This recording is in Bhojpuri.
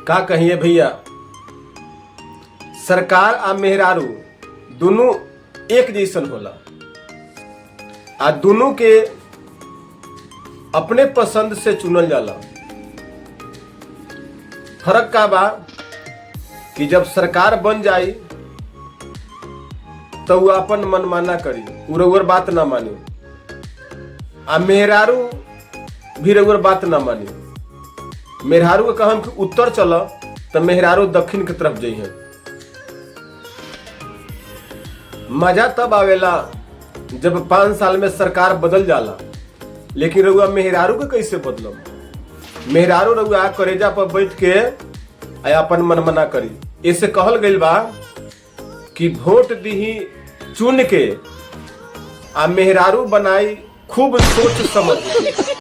का कहिए भैया, सरकार आ मेहरारू दोनों एक जैसन होला आ दोनों के अपने पसंद से चुनल जाला। फर्क का बा कि जब सरकार बन जाई तो वो अपन मनमाना करी, उ रउअर बात ना मानी, आ मेहरारू भी रउअर बात ना मानी। मेहरारू के कहम कि उत्तर चल तो मेहरारू दक्षिण की तरफ जइहे। मजा तब आवेला जब 5 साल में सरकार बदल जाला, लेकिन रउआ मेहरारू के कैसे बदलम? मेहरारू रउआ करेजा पर बैठ के अपन मनमना करी। ऐसे कहल गइल बा कि वोट दीही चुन के आ मेहरारू बनाई खूब सोच समझ के।